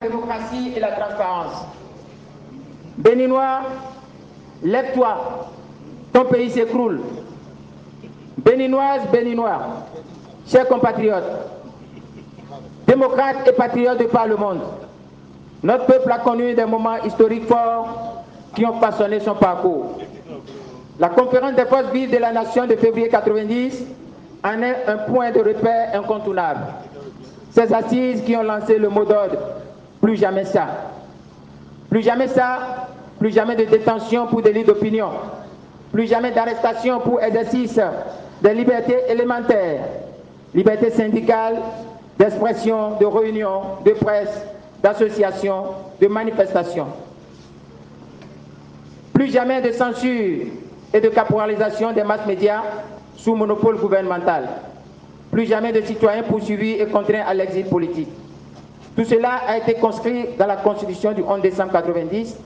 la démocratie et la transparence. Béninois, lève-toi, ton pays s'écroule. Béninoises, Béninois, chers compatriotes, démocrates et patriotes de par le monde, notre peuple a connu des moments historiques forts qui ont façonné son parcours. La conférence des forces vives de la nation de février 90 en est un point de repère incontournable. Ces assises qui ont lancé le mot d'ordre « Plus jamais ça ». Plus jamais ça, plus jamais de détention pour délit d'opinion, plus jamais d'arrestation pour exercice des libertés élémentaires, liberté syndicale, d'expression, de réunion, de presse, d'association, de manifestation. Plus jamais de censure et de caporalisation des masses médias sous monopole gouvernemental. Plus jamais de citoyens poursuivis et contraints à l'exil politique. Tout cela a été conscrit dans la Constitution du 11 décembre 1990,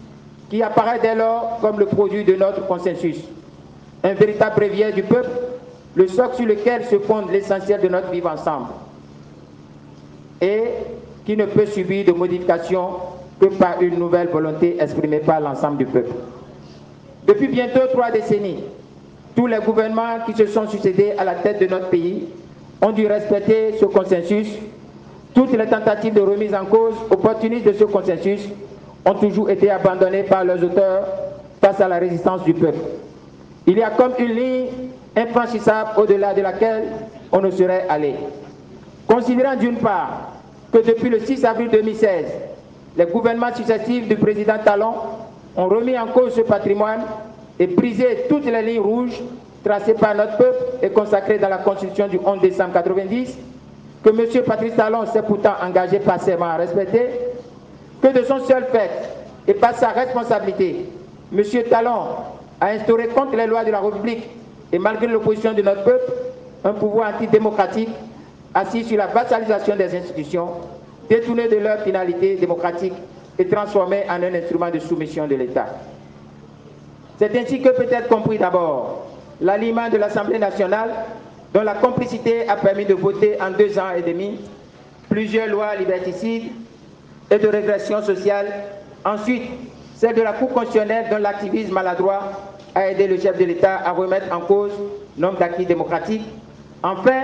qui apparaît dès lors comme le produit de notre consensus. Un véritable bréviaire du peuple, le socle sur lequel se fonde l'essentiel de notre vivre ensemble, et qui ne peut subir de modification que par une nouvelle volonté exprimée par l'ensemble du peuple. Depuis bientôt 3 décennies, tous les gouvernements qui se sont succédés à la tête de notre pays ont dû respecter ce consensus. Toutes les tentatives de remise en cause opportunistes de ce consensus ont toujours été abandonnées par leurs auteurs face à la résistance du peuple. Il y a comme une ligne infranchissable au-delà de laquelle on ne saurait aller. Considérant d'une part que depuis le 6 avril 2016, les gouvernements successifs du président Talon ont remis en cause ce patrimoine et brisé toutes les lignes rouges tracées par notre peuple et consacrées dans la Constitution du 11 décembre 1990, que M. Patrice Talon s'est pourtant engagé patiemment à respecter, que de son seul fait et par sa responsabilité, M. Talon a instauré contre les lois de la République et malgré l'opposition de notre peuple, un pouvoir antidémocratique assis sur la vassalisation des institutions, détourné de leur finalité démocratique et transformé en un instrument de soumission de l'État. C'est ainsi que peut être compris d'abord l'alignement de l'Assemblée nationale dont la complicité a permis de voter en 2 ans et demi plusieurs lois liberticides et de régression sociale. Ensuite, celle de la Cour constitutionnelle dont l'activisme maladroit a aidé le chef de l'État à remettre en cause nombre d'acquis démocratiques. Enfin,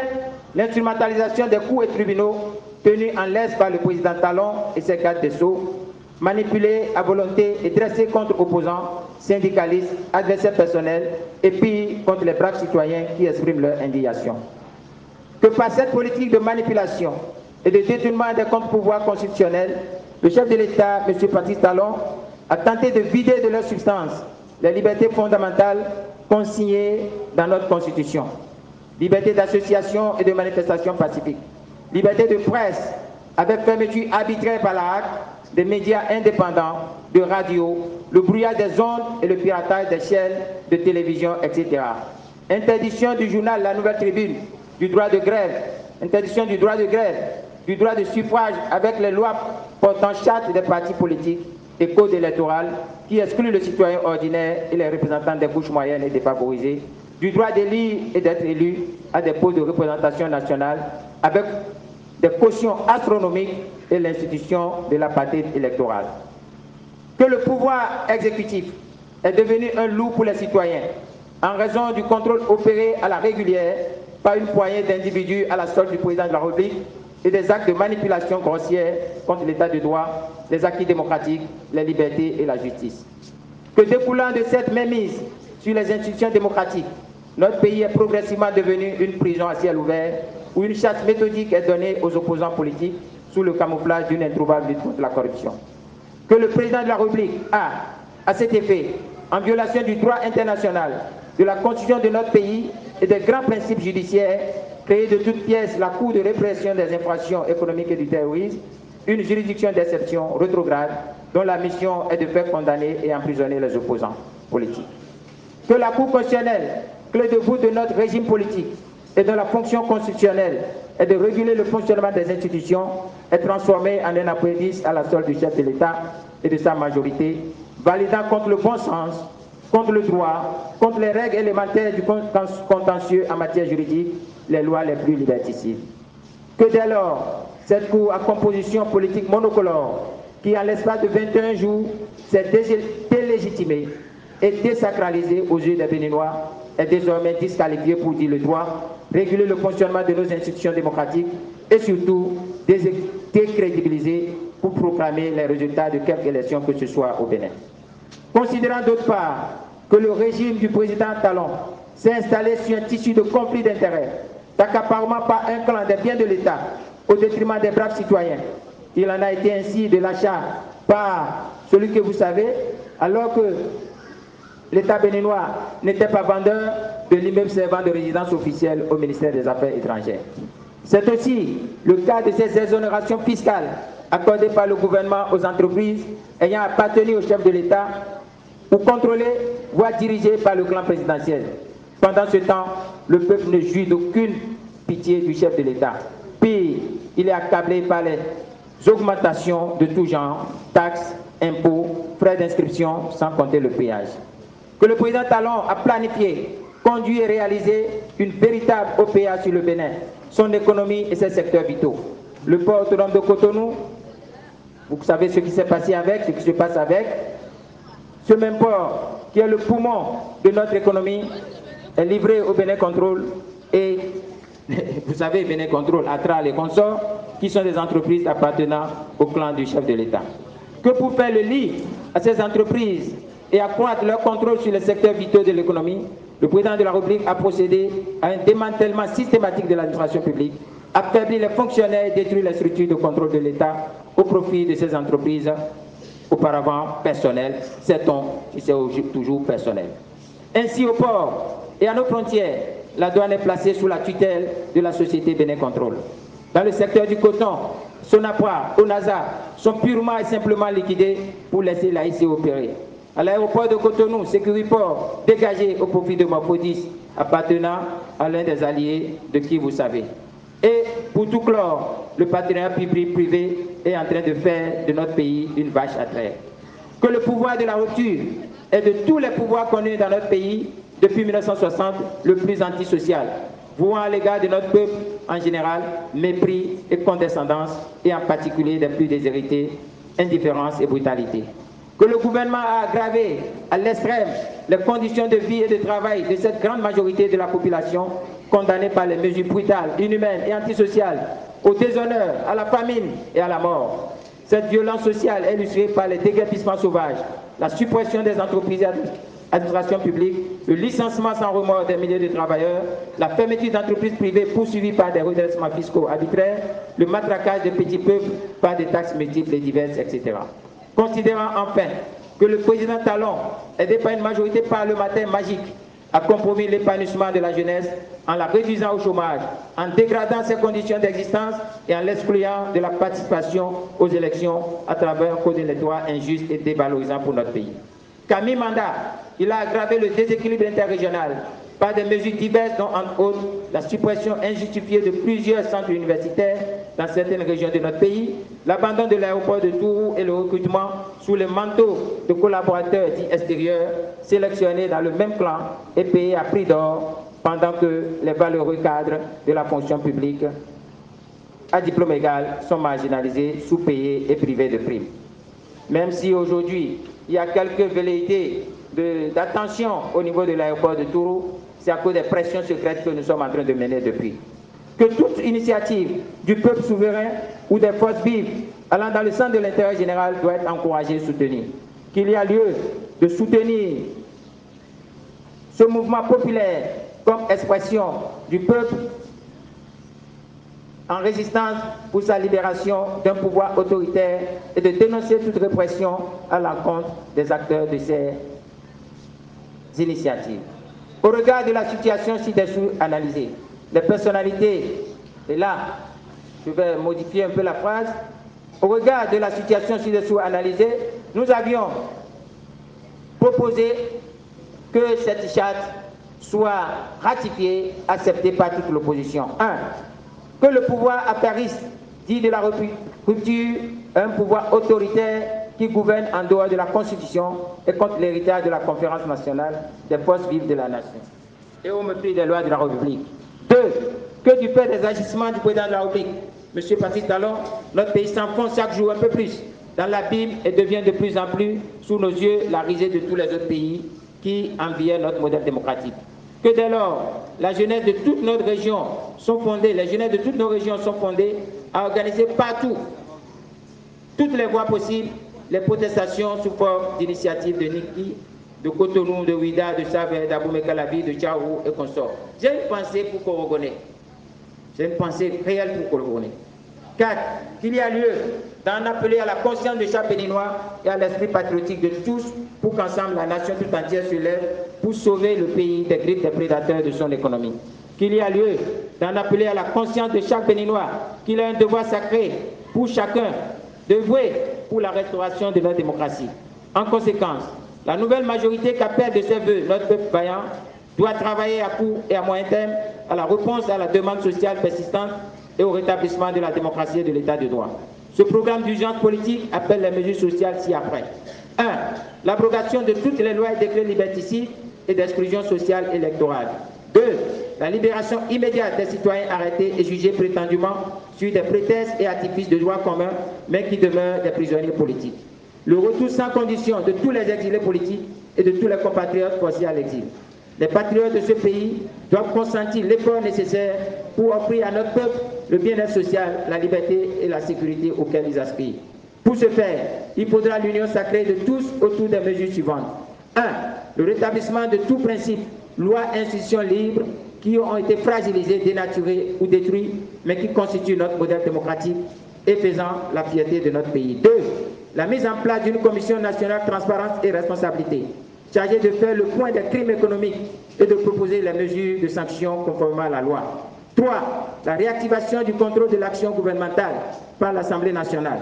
l'instrumentalisation des cours et tribunaux tenus en laisse par le président Talon et ses gardes des Sceaux, manipulés à volonté et dressés contre opposants, syndicalistes, adversaires personnels et puis contre les braves citoyens qui expriment leur indignation. Que par cette politique de manipulation et de détournement des contre-pouvoirs constitutionnels, le chef de l'État, M. Patrice Talon, a tenté de vider de leur substance les libertés fondamentales consignées dans notre Constitution. Liberté d'association et de manifestation pacifique. Liberté de presse avec fermeture arbitraire par la HAC des médias indépendants, de radio, le brouillage des ondes et le piratage des chaînes de télévision, etc. Interdiction du journal La Nouvelle Tribune, du droit de grève, interdiction du droit de grève, du droit de suffrage avec les lois portant charte des partis politiques et code électoral qui excluent le citoyen ordinaire et les représentants des couches moyennes et défavorisées, du droit d'élire et d'être élu à des postes de représentation nationale avec des cautions astronomiques et l'institution de l'apartheid électoral. Que le pouvoir exécutif est devenu un loup pour les citoyens en raison du contrôle opéré à la régulière par une poignée d'individus à la solde du président de la République et des actes de manipulation grossière contre l'état de droit, les acquis démocratiques, les libertés et la justice. Que découlant de cette mainmise sur les institutions démocratiques, notre pays est progressivement devenu une prison à ciel ouvert où une chasse méthodique est donnée aux opposants politiques sous le camouflage d'une introuvable lutte contre la corruption. Que le président de la République a, à cet effet, en violation du droit international, de la Constitution de notre pays et des grands principes judiciaires, créé de toutes pièces la Cour de répression des infractions économiques et du terrorisme, une juridiction d'exception rétrograde dont la mission est de faire condamner et emprisonner les opposants politiques. Que la Cour constitutionnelle, clé de voûte de notre régime politique et dont la fonction constitutionnelle est de réguler le fonctionnement des institutions, est transformée en un appendice à la solde du chef de l'État et de sa majorité, validant contre le bon sens, contre le droit, contre les règles élémentaires du contentieux en matière juridique, les lois les plus liberticides. Que dès lors, cette Cour à composition politique monocolore qui, en l'espace de 21 jours, s'est délégitimé et désacralisé aux yeux des Béninois, est désormais disqualifié pour dire le droit, réguler le fonctionnement de nos institutions démocratiques et surtout décrédibiliser pour proclamer les résultats de quelque élection que ce soit au Bénin. Considérant d'autre part que le régime du président Talon s'est installé sur un tissu de conflits d'intérêts, d'accaparement par un clan des biens de l'État au détriment des braves citoyens, il en a été ainsi de l'achat par celui que vous savez, alors que l'État béninois n'était pas vendeur de l'immeuble servant de résidence officielle au ministère des Affaires étrangères. C'est aussi le cas de ces exonérations fiscales accordées par le gouvernement aux entreprises ayant appartenu au chef de l'État ou contrôlées, voire dirigées par le clan présidentiel. Pendant ce temps, le peuple ne jouit d'aucune pitié du chef de l'État. Puis, il est accablé par les augmentations de tout genre, taxes, impôts, frais d'inscription, sans compter le péage. Que le président Talon a planifié, conduit et réalisé une véritable OPA sur le Bénin, son économie et ses secteurs vitaux. Le port autonome de Cotonou, vous savez ce qui s'est passé avec, ce qui se passe avec. Ce même port, qui est le poumon de notre économie, est livré au Bénin Control et, vous savez, Bénin Control, Atral et consorts, qui sont des entreprises appartenant au clan du chef de l'État. Que pour faire le lit à ces entreprises et accroître leur contrôle sur les secteurs vitaux de l'économie, le président de la République a procédé à un démantèlement systématique de l'administration publique, affaibli les fonctionnaires et détruit les structures de contrôle de l'État au profit de ces entreprises auparavant personnelles, sait-on si c'est toujours personnel. Ainsi, au port et à nos frontières, la douane est placée sous la tutelle de la société Bénin Control. Dans le secteur du coton, Sonapra, Onaza sont purement et simplement liquidés pour laisser l'AIC opérer. À l'aéroport de Cotonou, Sécuriport dégagé au profit de Morphodis, appartenant à l'un des alliés de qui vous savez. Et pour tout clore, le partenariat public-privé est en train de faire de notre pays une vache à traire. Que le pouvoir de la rupture est de tous les pouvoirs connus dans notre pays depuis 1960 le plus antisocial, vouant à l'égard de notre peuple en général mépris et condescendance, et en particulier des plus déshérités, indifférence et brutalité. Que le gouvernement a aggravé à l'extrême les conditions de vie et de travail de cette grande majorité de la population condamnée par les mesures brutales, inhumaines et antisociales au déshonneur, à la famine et à la mort. Cette violence sociale est illustrée par les déguerpissements sauvages, la suppression des entreprises et administrations publiques, le licenciement sans remords des milliers de travailleurs, la fermeture d'entreprises privées poursuivies par des redressements fiscaux arbitraires, le matraquage des petits peuples par des taxes multiples et diverses, etc. Considérant enfin que le président Talon, aidé par une majorité parlementaire magique, a compromis l'épanouissement de la jeunesse en la réduisant au chômage, en dégradant ses conditions d'existence et en l'excluant de la participation aux élections à travers un code électoral injuste et dévalorisant pour notre pays. Qu'à mi-mandat, il a aggravé le déséquilibre interrégional par des mesures diverses dont, entre autres, la suppression injustifiée de plusieurs centres universitaires dans certaines régions de notre pays, l'abandon de l'aéroport de Tourou et le recrutement sous le manteau de collaborateurs dits extérieurs sélectionnés dans le même clan et payés à prix d'or pendant que les valeureux cadres de la fonction publique à diplôme égal sont marginalisés, sous-payés et privés de primes. Même si aujourd'hui, il y a quelques velléités d'attention au niveau de l'aéroport de Tourou, c'est à cause des pressions secrètes que nous sommes en train de mener depuis. Que toute initiative du peuple souverain ou des forces vives allant dans le sens de l'intérêt général doit être encouragée et soutenue. Qu'il y a lieu de soutenir ce mouvement populaire comme expression du peuple en résistance pour sa libération d'un pouvoir autoritaire et de dénoncer toute répression à l'encontre des acteurs de ces initiatives. Au regard de la situation ci-dessous analysée, les personnalités, et là, je vais modifier un peu la phrase, au regard de la situation ci-dessous analysée, nous avions proposé que cette charte soit ratifiée, acceptée par toute l'opposition. 1. Que le pouvoir apériste, dit de la rupture, un pouvoir autoritaire qui gouverne en dehors de la Constitution et contre l'héritage de la Conférence nationale des forces vives de la nation et au mépris des lois de la République. 2. Que du fait des agissements du président de la République, M. Patrice Talon, notre pays s'enfonce chaque jour un peu plus dans l'abîme et devient de plus en plus, sous nos yeux, la risée de tous les autres pays qui enviaient notre modèle démocratique. Que dès lors, la jeunesse de toute notre région sont fondées, les jeunesses de toutes nos régions sont fondées à organiser partout, toutes les voies possibles, les protestations sous forme d'initiatives de Niki, de Cotonou, de Ouida, de Savin, d'Aboumé Calabi, de Tchaou et consorts. J'ai une pensée pour Korogoné. J'ai une pensée réelle pour Korogoné. 4. Qu'il y a lieu d'en appeler à la conscience de chaque Béninois et à l'esprit patriotique de tous pour qu'ensemble la nation tout entière se lève pour sauver le pays des griffes des prédateurs de son économie. Qu'il y a lieu d'en appeler à la conscience de chaque Béninois qu'il a un devoir sacré pour chacun de vouer pour la restauration de notre démocratie. En conséquence, la nouvelle majorité qu'appelle de ses voeux notre peuple vaillant doit travailler à court et à moyen terme à la réponse à la demande sociale persistante et au rétablissement de la démocratie et de l'état de droit. Ce programme d'urgence politique appelle les mesures sociales ci-après. 1. L'abrogation de toutes les lois et décrets liberticides et d'exclusion sociale électorale. 2. La libération immédiate des citoyens arrêtés et jugés prétendument sur des prétextes et artifices de droit commun, mais qui demeurent des prisonniers politiques. Le retour sans condition de tous les exilés politiques et de tous les compatriotes forcés à l'exil. Les patriotes de ce pays doivent consentir l'effort nécessaire pour offrir à notre peuple le bien-être social, la liberté et la sécurité auxquels ils aspirent. Pour ce faire, il faudra l'union sacrée de tous autour des mesures suivantes. 1. Le rétablissement de tout principe, lois et institutions libres qui ont été fragilisées, dénaturées ou détruites, mais qui constituent notre modèle démocratique et faisant la fierté de notre pays. 2. La mise en place d'une commission nationale transparence et responsabilité, chargée de faire le point des crimes économiques et de proposer les mesures de sanctions conformément à la loi. 3. La réactivation du contrôle de l'action gouvernementale par l'Assemblée nationale.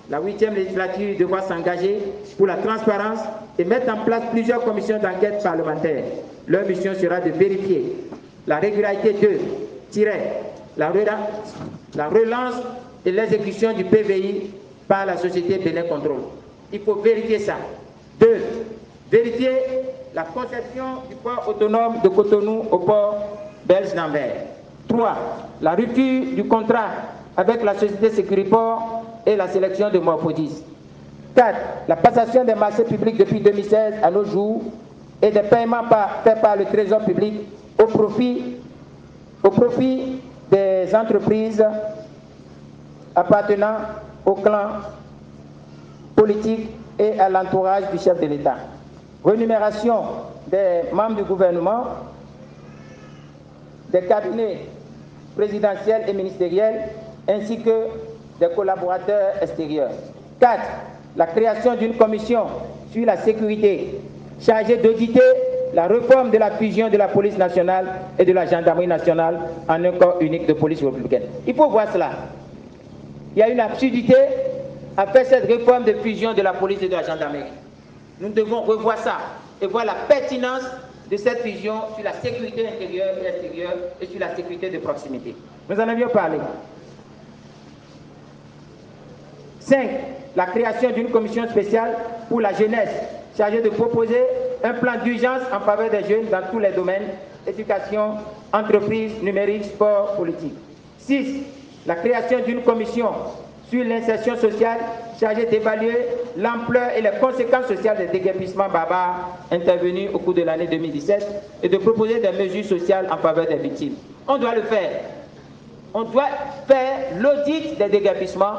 La 8e législature devra s'engager pour la transparence et mettre en place plusieurs commissions d'enquête parlementaires. Leur mission sera de vérifier la régularité de la relance et l'exécution du PVI par la société Bénin Contrôle. Il faut vérifier ça. 2. Vérifier la conception du port autonome de Cotonou au port belge d'Anvers. 3. La rupture du contrat avec la société Sécuriport et la sélection de Morphodis. 4. La passation des marchés publics depuis 2016 à nos jours et des paiements faits par le Trésor public au profit des entreprises appartenant au clan politique et à l'entourage du chef de l'État. Rémunération des membres du gouvernement, des cabinets présidentiels et ministériels, ainsi que des collaborateurs extérieurs. 4. La création d'une commission sur la sécurité chargée d'auditer la réforme de la fusion de la police nationale et de la gendarmerie nationale en un corps unique de police républicaine. Il faut voir cela. Il y a une absurdité à faire cette réforme de fusion de la police et de la gendarmerie. Nous devons revoir ça et voir la pertinence de cette fusion sur la sécurité intérieure et extérieure et sur la sécurité de proximité. Nous en avions parlé. 5. La création d'une commission spéciale pour la jeunesse chargée de proposer un plan d'urgence en faveur des jeunes dans tous les domaines, éducation, entreprise, numérique, sport, politique. 6. La création d'une commission sur l'insertion sociale chargée d'évaluer l'ampleur et les conséquences sociales des déguerpissements barbares intervenus au cours de l'année 2017 et de proposer des mesures sociales en faveur des victimes. On doit le faire. On doit faire l'audit des déguerpissements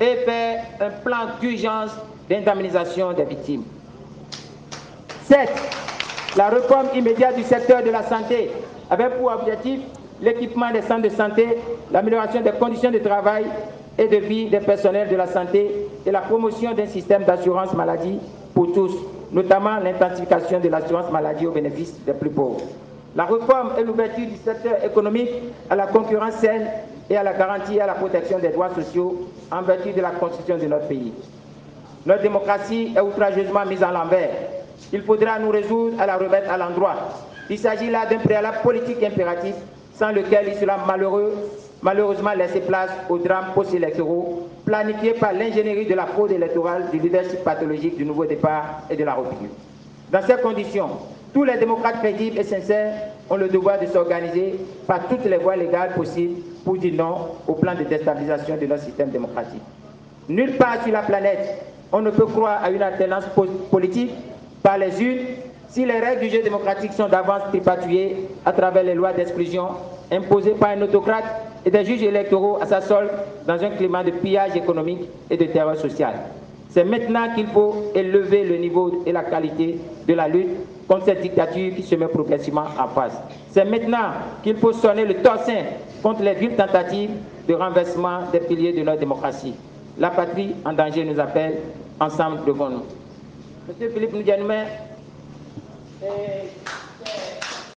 et faire un plan d'urgence d'indemnisation des victimes. 7. La réforme immédiate du secteur de la santé avec pour objectif l'équipement des centres de santé, l'amélioration des conditions de travail et de vie des personnels de la santé et la promotion d'un système d'assurance maladie pour tous, notamment l'intensification de l'assurance maladie au bénéfice des plus pauvres. La réforme et l'ouverture du secteur économique à la concurrence saine et à la garantie et à la protection des droits sociaux en vertu de la Constitution de notre pays. Notre démocratie est outrageusement mise à l'envers. Il faudra nous résoudre à la remettre à l'endroit. Il s'agit là d'un préalable politique impératif sans lequel il sera malheureusement laissé place aux drames post-électoraux planifiés par l'ingénierie de la fraude électorale, du leadership pathologique du nouveau départ et de la rupture. Dans ces conditions, tous les démocrates crédibles et sincères ont le devoir de s'organiser par toutes les voies légales possibles pour dire non au plan de déstabilisation de notre système démocratique. Nulle part sur la planète, on ne peut croire à une alternance politique par les urnes si les règles du jeu démocratique sont d'avance tripatouillées à travers les lois d'exclusion imposées par un autocrate et des juges électoraux à sa solde dans un climat de pillage économique et de terreur sociale. C'est maintenant qu'il faut élever le niveau et la qualité de la lutte contre cette dictature qui se met progressivement en face. C'est maintenant qu'il faut sonner le tocsin contre les viles tentatives de renversement des piliers de notre démocratie. La patrie en danger nous appelle, ensemble devons-nous. Monsieur Philippe Ndianoumé.